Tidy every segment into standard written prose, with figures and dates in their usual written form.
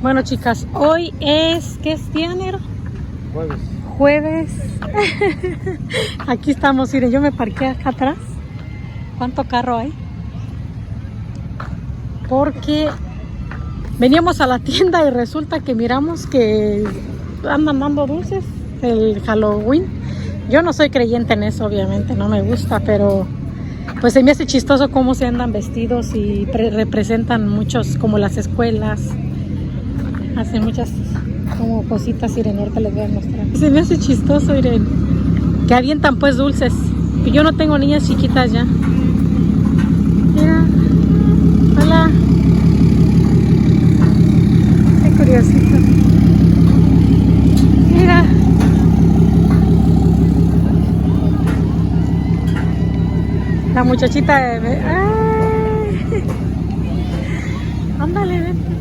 Bueno, chicas, hoy es... ¿Qué es día, Nero? Jueves. Jueves. Aquí estamos, miren, yo me parqué acá atrás. ¿Cuánto carro hay? Porque veníamos a la tienda y resulta que miramos que andan dando dulces el Halloween. Yo no soy creyente en eso, obviamente, no me gusta, pero pues se me hace chistoso cómo se andan vestidos y representan muchos, como las escuelas. Hacen muchas como cositas, Irene, ahorita les voy a mostrar. Se me hace chistoso, Irene, que avientan pues dulces. Yo no tengo niñas chiquitas ya. Mira, hola. Qué curiosito. Mira. La muchachita de... ¡Ay! Ándale, ven.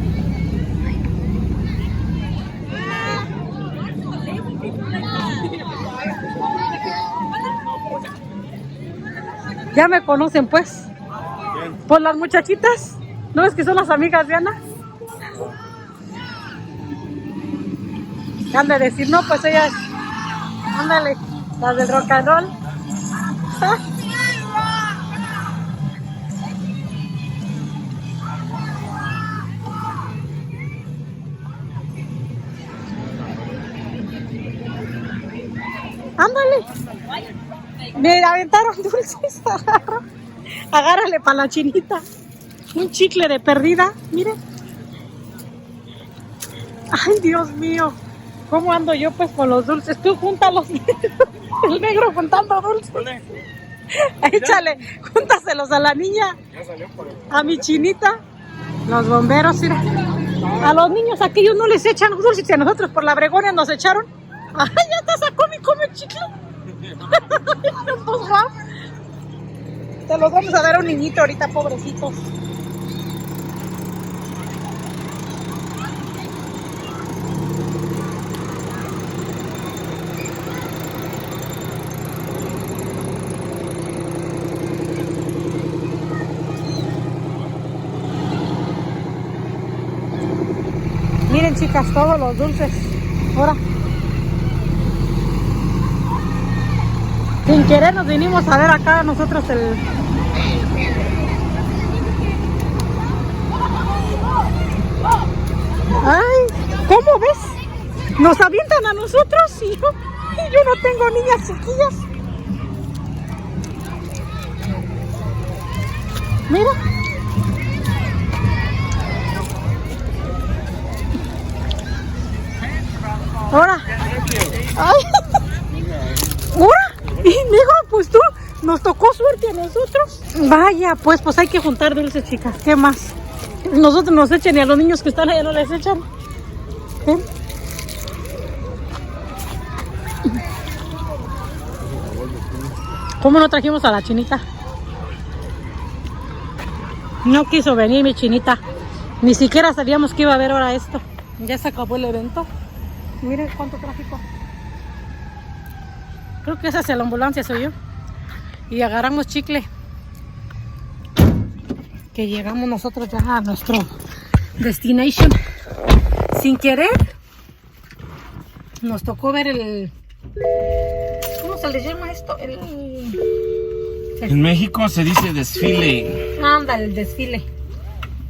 Ya me conocen pues. Bien. Por las muchachitas. ¿No ves que son las amigas de Ana? Han de decir, no, pues ellas, ándale, las del rock and roll. Ándale. Me aventaron dulces. Agárrale para la chinita. Un chicle de perdida, miren. Ay, Dios mío. ¿Cómo ando yo pues con los dulces? Tú júntalos. El negro juntando dulces. Échale, júntaselos a la niña. A mi chinita. Los bomberos, mira. A los niños aquellos no les echan dulces y a nosotros por la Bregonia nos echaron. Ay, ya te sacó mi come chicle. Te los vamos a dar a un niñito ahorita, pobrecitos. Miren, chicas, todos los dulces. Ahora. Sin querer nos vinimos a ver acá nosotros el... Ay, ¿cómo ves? Nos avientan a nosotros y yo no tengo niñas chiquillas. Mira. Ahora. Ay. Ahora. Y digo, pues tú, nos tocó suerte a nosotros. Vaya, pues hay que juntar dulces, chicas. ¿Qué más? Nosotros nos echan y a los niños que están allá no les echan. ¿Eh? ¿Cómo no trajimos a la chinita? No quiso venir mi chinita. Ni siquiera sabíamos que iba a haber ahora esto. Ya se acabó el evento. Miren cuánto tráfico. Creo que esa es la ambulancia, soy yo. Y agarramos chicle. Que llegamos nosotros ya a nuestro destination. Sin querer, nos tocó ver el... ¿Cómo se le llama esto? En México se dice desfile. Anda, el desfile.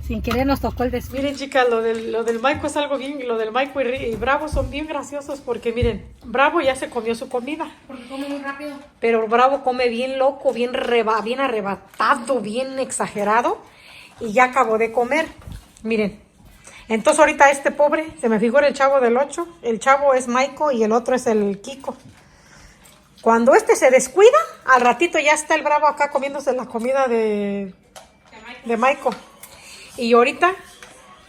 Sin querer nos tocó el desfile. Miren, chicas, lo del Maiko es algo bien... Lo del Maiko y Bravo son bien graciosos porque, miren, Bravo ya se comió su comida. Porque come muy rápido. Pero Bravo come bien loco, bien arrebatado, bien exagerado. Y ya acabó de comer. Miren. Entonces ahorita este pobre, se me figura el chavo del 8. El chavo es Maiko y el otro es el Kiko. Cuando este se descuida, al ratito ya está el Bravo acá comiéndose la comida de Maiko. Y ahorita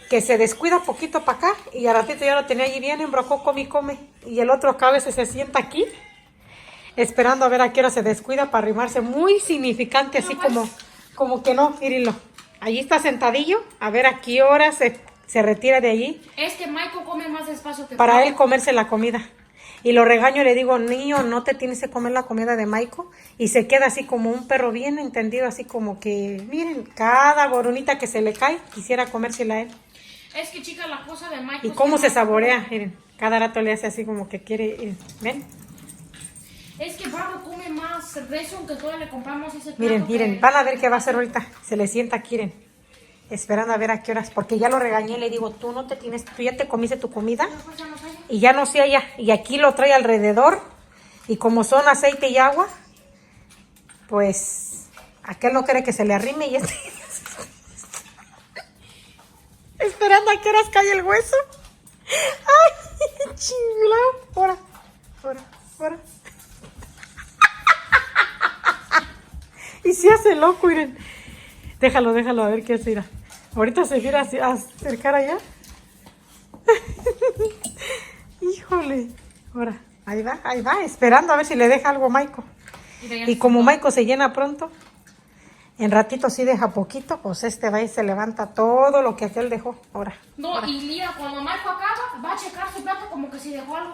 que se descuida poquito para acá y al ratito ya lo tenía allí bien embrocó, come. Y el otro acá a veces se sienta aquí esperando a ver a qué hora se descuida para arrimarse. Muy significante, así como que no, mírenlo. Allí está sentadillo, a ver a qué hora se retira de allí. Es que Michael come más despacio que para él comerse la comida. Y lo regaño y le digo, niño, no te tienes que comer la comida de Maiko. Y se queda así como un perro bien entendido, así como que, miren, cada boronita que se le cae, quisiera comérsela a él. Es que, chica, la cosa de Michael... ¿Y cómo se saborea? Miren, cada rato le hace así como que quiere ir. ¿Ven? Es que Bardo come más rezo, aunque todavía le compramos ese plato. Miren, miren, van a ver qué va a hacer ahorita. Se le sienta aquí, miren, esperando a ver a qué horas, porque ya lo regañé, le digo, tú ya te comiste tu comida y ya no se halla. Y aquí lo trae alrededor y como son aceite y agua, pues aquel no quiere que se le arrime y esperando a qué horas cae el hueso. Ay, chingado. Fuera, fuera, fuera. Y se hace loco, miren. Déjalo, a ver qué hace. Mira. Ahorita se quiere a acercar allá. Híjole. Ahora, ahí va, esperando a ver si le deja algo Maiko. Y como Maiko se llena pronto, en ratito sí deja poquito, pues va y se levanta todo lo que aquel dejó. Ahora. No, ahora. Y mira, cuando Maiko acaba, va a checar su plato como que si dejó algo.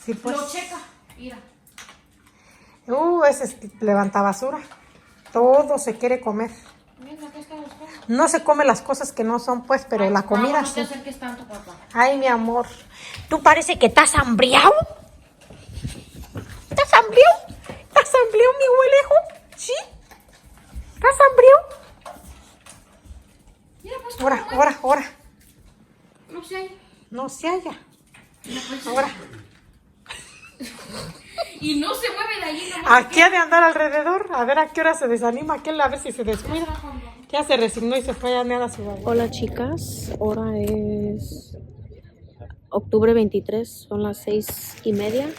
Sí, pues. Lo checa, mira. Ese levanta basura. Todo se quiere comer. No se come las cosas que no son, pues, pero la comida no sí. te acerques tanto, papá. Ay, mi amor. ¿Tú parece que estás hambriado? ¿Estás hambriado? ¿Estás hambriado, mi abuelejo? ¿Sí? ¿Estás hambriado? Mira, pues, Ahora. No sé. No se halla. No, pues, Ahora. Y no se mueve de allí. Nomás Aquí ha de andar alrededor. A ver a qué hora se desanima aquel, a ver si se descuida. Ya se resignó y se fue a nada a su babá. Hola chicas, ahora es octubre 23, son las 6:30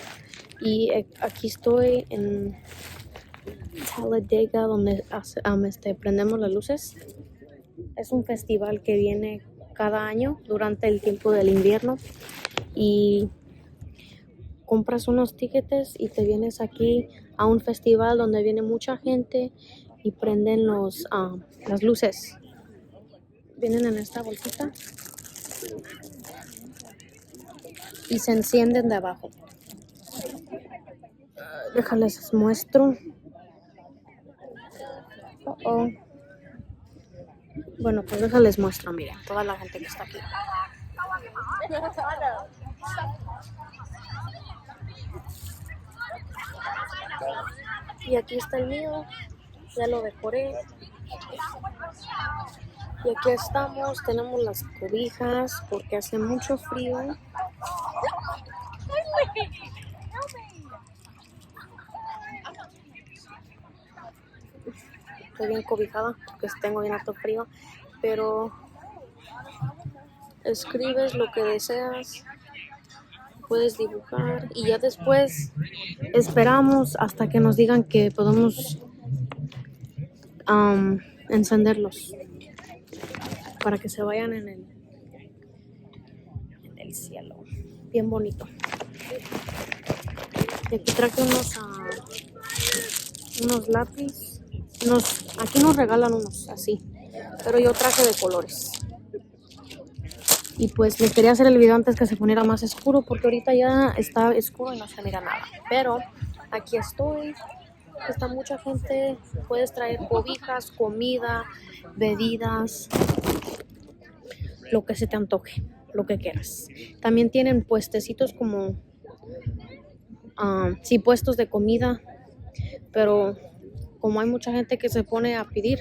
y aquí estoy en Talladega donde prendemos las luces. Es un festival que viene cada año durante el tiempo del invierno y compras unos tickets y te vienes aquí a un festival donde viene mucha gente y prenden las luces. Vienen en esta bolsita y se encienden de abajo. Déjales muestro. Bueno, pues déjales muestro, miren, toda la gente que está aquí. Y aquí está el mío, ya lo decoré. Y aquí estamos, tenemos las cobijas porque hace mucho frío. Estoy bien cobijada porque tengo bien harto frío, pero escribes lo que deseas. Puedes dibujar y ya después esperamos hasta que nos digan que podemos encenderlos para que se vayan en el cielo. Bien bonito. Y aquí traje unos lápiz. Aquí nos regalan unos así, pero yo traje de colores. Y pues les quería hacer el video antes que se poniera más oscuro porque ahorita ya está oscuro y no se mira nada. Pero aquí estoy, está mucha gente, puedes traer cobijas, comida, bebidas, lo que se te antoje, lo que quieras. También tienen puestecitos como, sí, puestos de comida, pero como hay mucha gente que se pone a pedir,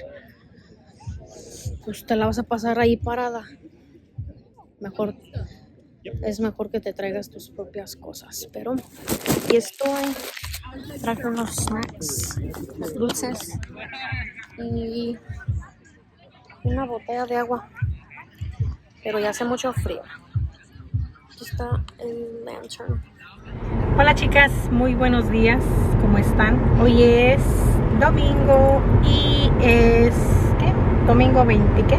pues te la vas a pasar ahí parada. Es mejor que te traigas tus propias cosas. Pero aquí estoy, traje unos snacks, dulces y una botella de agua, pero ya hace mucho frío. Aquí está el lantern. Hola chicas, muy buenos días, ¿cómo están? Hoy es domingo y es, ¿qué? Domingo 20, ¿qué?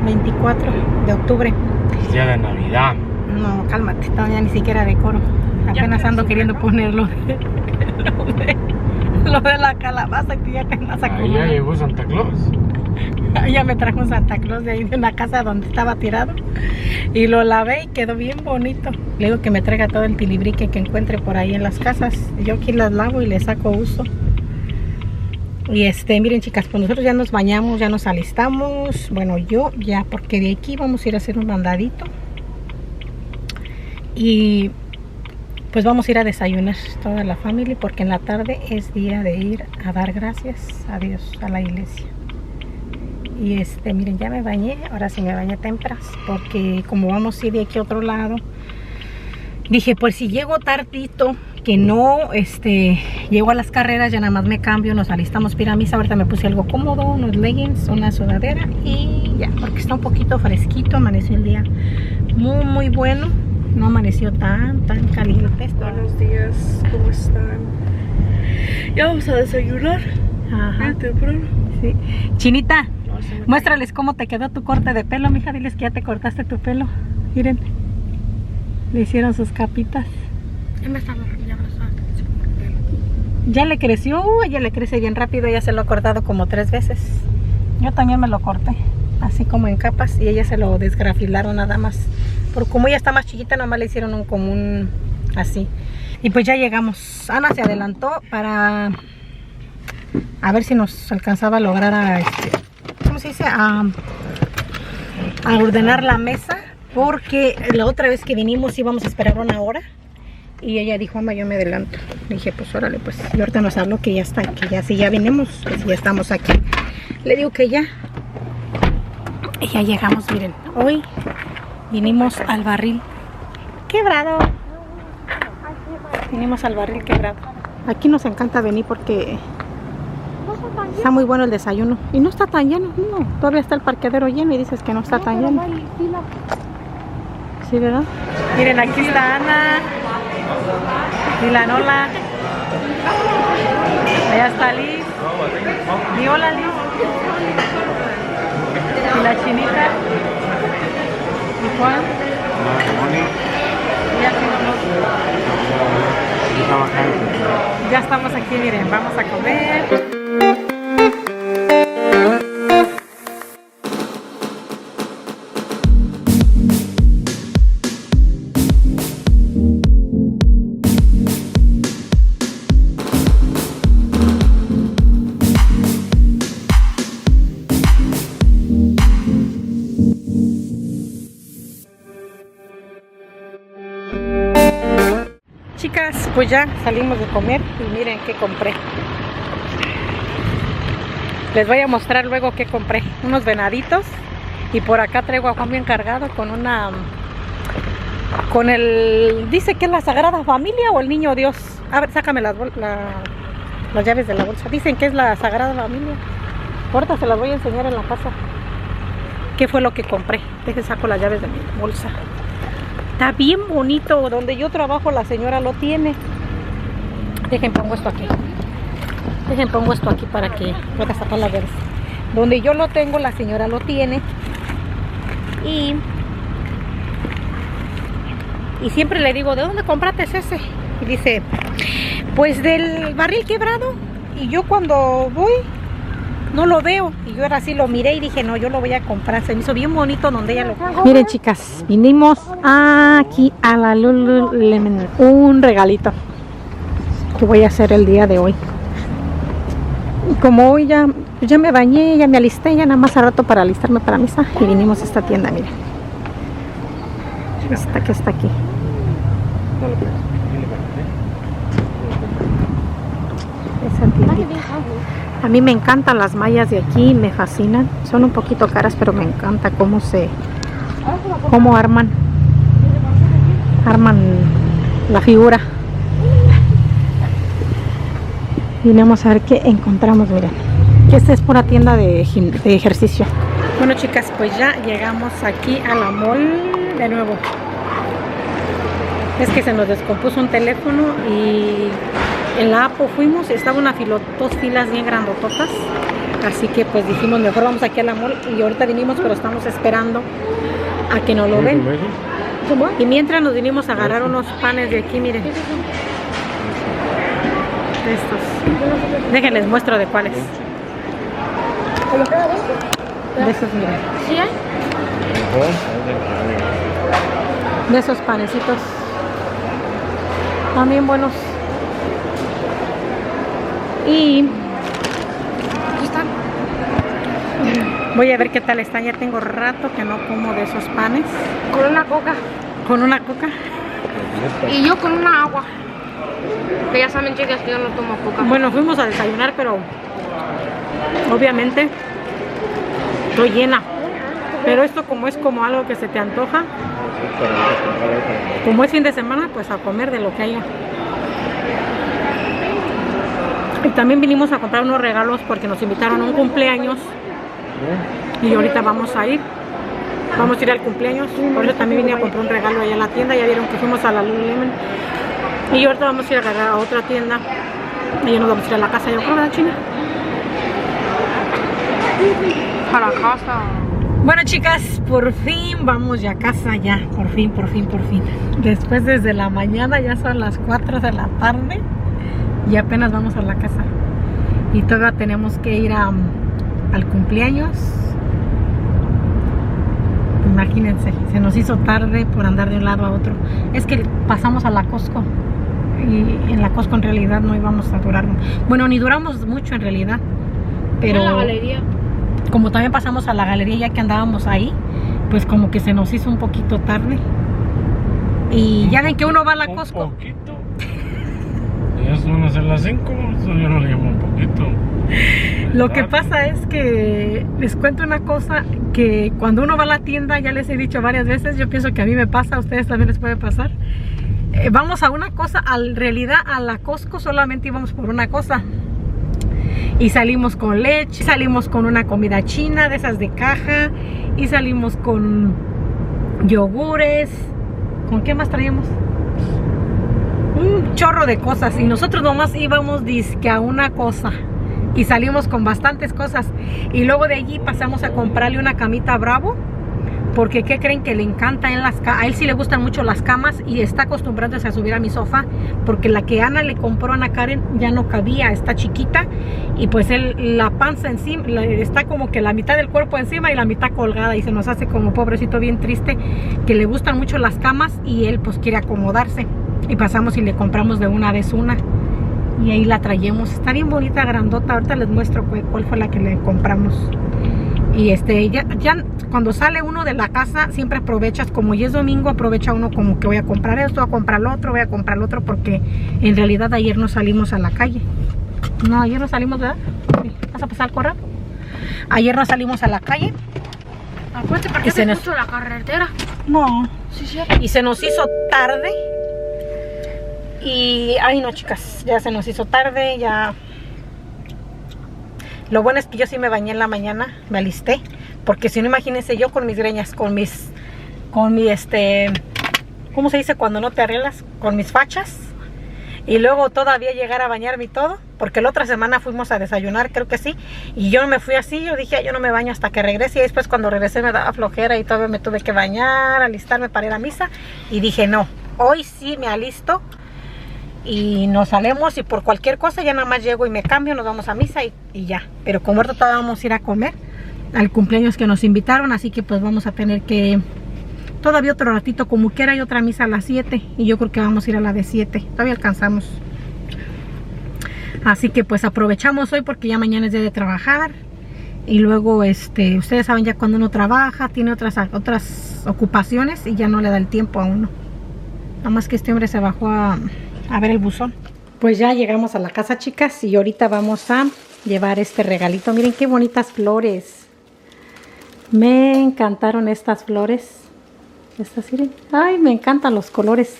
24 de octubre. Es día de Navidad. No, cálmate, todavía ni siquiera decoro. Apenas ando queriendo ponerlo lo de la calabaza que ya apenas a Ahí ya llegó Santa Claus. Ya me trajo un Santa Claus de ahí de una casa donde estaba tirado y lo lavé y quedó bien bonito. Le digo que me traiga todo el tilibrique que encuentre por ahí en las casas. Yo aquí las lavo y le saco uso. Y miren chicas, pues nosotros ya nos bañamos, ya nos alistamos. Bueno, yo ya, porque de aquí vamos a ir a hacer un mandadito. Y pues vamos a ir a desayunar toda la familia, porque en la tarde es día de ir a dar gracias a Dios, a la iglesia. Y miren, ya me bañé, ahora sí me bañé temprano, porque como vamos a ir de aquí a otro lado, dije, pues si llego tardito, que no llego a las carreras, ya nada más me cambio, nos alistamos para ir a misa. Ahorita me puse algo cómodo, unos leggings, una sudadera y ya, porque está un poquito fresquito, amaneció el día muy muy bueno, no amaneció tan caliente. Buenos días, ¿cómo están? Ya vamos a desayunar. Ajá. Bien temprano. Sí. Chinita, muéstrales cómo te quedó tu corte de pelo, mija, diles que ya te cortaste tu pelo. Miren, le hicieron sus capitas. Ya le creció, ella le crece bien rápido, ella se lo ha cortado como 3 veces. Yo también me lo corté, así como en capas, y ella se lo desgrafilaron nada más. Porque como ella está más chiquita, nada más le hicieron un común así. Y pues ya llegamos. Ana se adelantó para a ver si nos alcanzaba a lograr a ¿cómo se dice? A ordenar la mesa, porque la otra vez que vinimos íbamos a esperar 1 hora. Y ella dijo, mamá, yo me adelanto. Le dije, pues órale, pues. Y ahorita nos habló que ya está, que ya si ya vinimos, que si ya estamos aquí. Le digo que ya. Y ya llegamos, miren. Hoy vinimos al barril quebrado. Vinimos al barril quebrado. Aquí nos encanta venir porque está muy bueno el desayuno. Y no está tan lleno, no. Todavía está el parqueadero lleno y dices que no está tan lleno. Sí, ¿verdad? Miren, aquí está Ana. Y la Nola. Allá está Liz. Y hola Liz. Y la Chinita. Y Juan. Y así vamos. Ya estamos aquí, miren, vamos a comer. Chicas, pues ya salimos de comer y miren qué compré. Les voy a mostrar luego qué compré. Unos venaditos y por acá traigo a Juan bien cargado con dice que es la Sagrada Familia o el Niño Dios. A ver, sácame las llaves de la bolsa. Dicen que es la Sagrada Familia. Ahorita se las voy a enseñar en la casa. ¿Qué fue lo que compré? Dejen saco las llaves de mi bolsa. Está bien bonito. Donde yo trabajo la señora lo tiene. Dejen pongo esto aquí. Dejen pongo esto aquí para que pueda sacar las llaves. Donde yo lo tengo la señora lo tiene. Y siempre le digo, ¿de dónde compraste ese? Y dice, pues del barril quebrado. Y yo cuando voy no lo veo. Y yo ahora sí lo miré y dije, no, yo lo voy a comprar. Se me hizo bien bonito donde ella lo... Miren chicas, vinimos aquí a la Lululemon. Un regalito que voy a hacer el día de hoy. Y como hoy ya me bañé, ya me alisté, ya nada más a rato para alistarme para misa. Y vinimos a esta tienda, miren. Esta que está aquí. Esa tiendita. A mí me encantan las mallas de aquí, me fascinan. Son un poquito caras, pero me encanta cómo arman la figura. Vinimos a ver qué encontramos, miren. Esta es pura tienda de ejercicio. Bueno chicas, pues ya llegamos aquí a la mall de nuevo. Es que se nos descompuso un teléfono y en la Apo fuimos, estaba dos filas bien grandototas, así que pues dijimos mejor vamos aquí a la mall y ahorita vinimos, pero estamos esperando a que nos lo den. ¿Cómo? Y mientras nos vinimos a agarrar unos panes de aquí, miren. Estos. Déjenles muestro de cuáles. De esos, miren. ¿Sí hay? De esos panecitos. También buenos. Y Voy a ver qué tal está. Ya tengo rato que no como de esos panes. Con una coca. ¿Con una coca? Y yo con una agua. Que ya saben, chicas, que yo no tomo coca. Bueno, fuimos a desayunar, pero obviamente estoy llena. Pero esto como es como algo que se te antoja, como es fin de semana, pues a comer de lo que haya. Y también vinimos a comprar unos regalos porque nos invitaron a un cumpleaños. Y ahorita vamos a ir. Vamos a ir al cumpleaños. Por eso también vine a comprar un regalo allá en la tienda. Ya vieron que fuimos a la Lululemon. Y ahorita vamos a ir a agarrar a otra tienda. Y ya nos vamos a ir a la casa. Yo creo, ¿verdad, China? Para la casa. Bueno, chicas, por fin vamos ya a casa, ya, por fin. Después desde la mañana, ya son las 4 de la tarde y apenas vamos a la casa. Y todavía tenemos que ir al cumpleaños. Imagínense, se nos hizo tarde por andar de un lado a otro. Es que pasamos a la Costco y en la Costco en realidad no íbamos a durar. Bueno, ni duramos mucho en realidad, pero... En la galería. Como también pasamos a la galería ya que andábamos ahí, pues como que se nos hizo un poquito tarde. Y ya ven que uno va a la Costco. Un poquito. Ya van a ser las 5, eso yo no le llamo un poquito. Lo que pasa es que les cuento una cosa, que cuando uno va a la tienda, ya les he dicho varias veces, yo pienso que a mí me pasa, a ustedes también les puede pasar. Vamos a una cosa, en realidad a la Costco solamente íbamos por una cosa. Y salimos con leche, salimos con una comida china de esas de caja y salimos con yogures. ¿Con qué más traíamos? Un chorro de cosas y nosotros nomás íbamos dizque a una cosa y salimos con bastantes cosas y luego de allí pasamos a comprarle una camita a Bravo porque ¿qué creen? Que le encanta a él sí le gustan mucho las camas y está acostumbrándose a subir a mi sofá porque la que Ana le compró a Ana Karen ya no cabía, está chiquita y pues él la panza encima, está como que la mitad del cuerpo encima y la mitad colgada y se nos hace como pobrecito bien triste que le gustan mucho las camas y él pues quiere acomodarse y pasamos y le compramos de una vez una y ahí la traemos, está bien bonita, grandota, ahorita les muestro cuál fue la que le compramos. Y ya cuando sale uno de la casa siempre aprovechas, como ya es domingo, aprovecha uno como que voy a comprar esto, voy a comprar lo otro, voy a comprar lo otro, porque en realidad ayer no salimos a la calle. No, ayer no salimos, ¿verdad? ¿Vas a pasar al correo? Ayer no salimos a la calle. Acuérdate, ¿por qué te escucho la carretera? No. Sí, sí. Y se nos hizo tarde. Y, ay no chicas, ya se nos hizo tarde, ya... Lo bueno es que yo sí me bañé en la mañana, me alisté, porque si no, imagínense yo con mis greñas, con mi ¿cómo se dice cuando no te arreglas? Con mis fachas, y luego todavía llegar a bañarme y todo, porque la otra semana fuimos a desayunar, creo que sí, y yo me fui así, yo dije, yo no me baño hasta que regrese, y después cuando regresé me daba flojera y todavía me tuve que bañar, alistarme para ir a misa, y dije, no, hoy sí me alisto, y nos salimos y por cualquier cosa ya nada más llego y me cambio, nos vamos a misa y ya. Pero como ahorita todavía vamos a ir a comer al cumpleaños que nos invitaron, así que pues vamos a tener que todavía otro ratito, como quiera hay otra misa a las 7 y yo creo que vamos a ir a la de 7, todavía alcanzamos. Así que pues aprovechamos hoy porque ya mañana es día de trabajar y luego ustedes saben ya cuando uno trabaja tiene otras ocupaciones y ya no le da el tiempo a uno. Nada más que este hombre se bajó a ver el buzón. Pues ya llegamos a la casa, chicas, y ahorita vamos a llevar este regalito. Miren qué bonitas flores. Me encantaron estas flores. Estas, miren. Ay, me encantan los colores.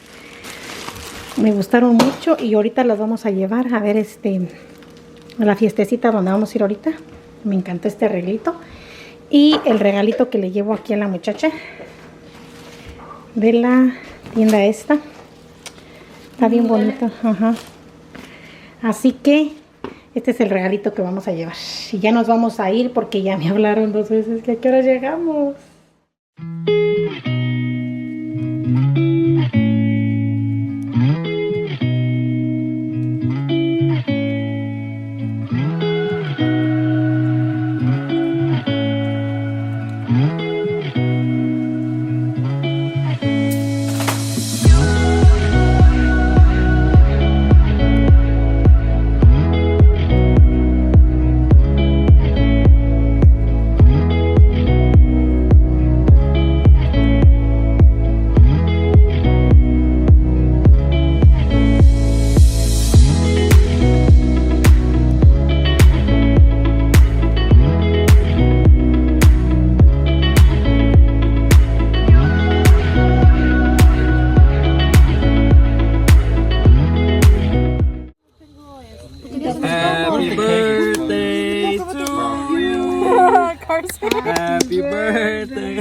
Me gustaron mucho y ahorita las vamos a llevar a ver a la fiestecita donde vamos a ir ahorita. Me encantó este regalito. Y el regalito que le llevo aquí a la muchacha de la tienda esta. Está bien bonito, ajá. Así que este es el regalito que vamos a llevar. Y ya nos vamos a ir porque ya me hablaron 2 veces que a qué hora llegamos.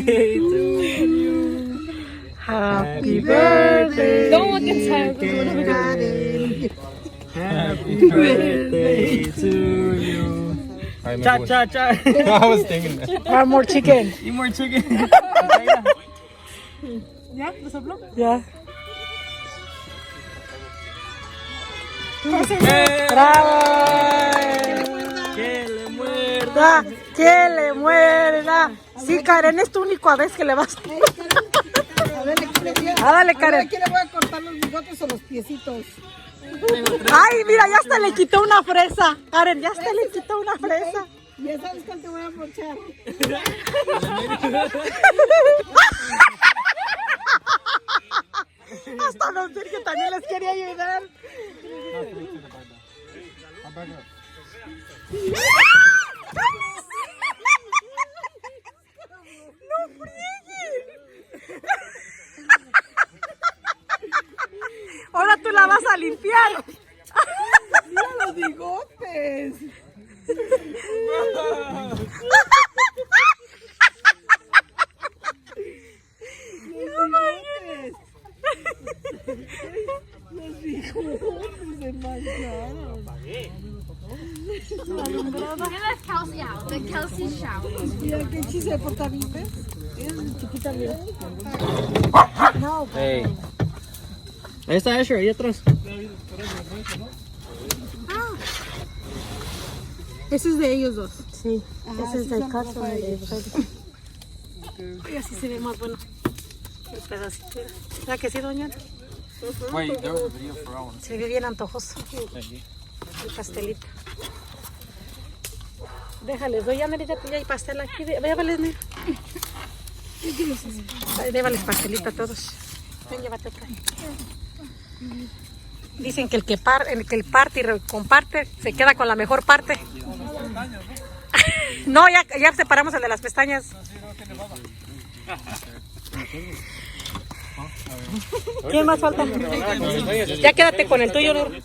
birthday to you. Happy birthday. Don't look inside. Happy birthday to you. Cha cha cha. I was thinking that. One more chicken. Eat more chicken. Yeah. ¡Bravo! Que le muerda. ¡Que le muerda! Sí, Karen, es tu única vez que le vas a... Dale, Karen. Aquí le voy a cortar los bigotes o los piecitos. Ay, mira, ya hasta le quitó una fresa. Karen, ya hasta le quitó una fresa. Ya sabes cuál te voy a mochar. Hasta don Sergio también les quería ayudar. ¡No frieguen! Ahora tú la vas a limpiar. Mira los bigotes. No manches. Los bigotes se mancharon. The Kelsey shower. Mira qué chiste de porta bien, ¿ves? Es chiquita bien. Hey. Ahí está Asher, ahí atrás. Ese es de ellos dos. Sí, ese es del caso de Freddy. Y así se ve más bueno. El pedacito. ¿Verdad que sí, doña? Wait, there was a video for that one. Se ve bien antojoso. El pastelito. Déjales, doy ya, Merita, ya hay pastel aquí. Llévales, mira. Llévales pastelito a todos. Ven, llévate otra. Dicen que el que parte y comparte se queda con la mejor parte. No, ya separamos el de las pestañas. ¿Quién más falta? Ya quédate con el tuyo, Nur.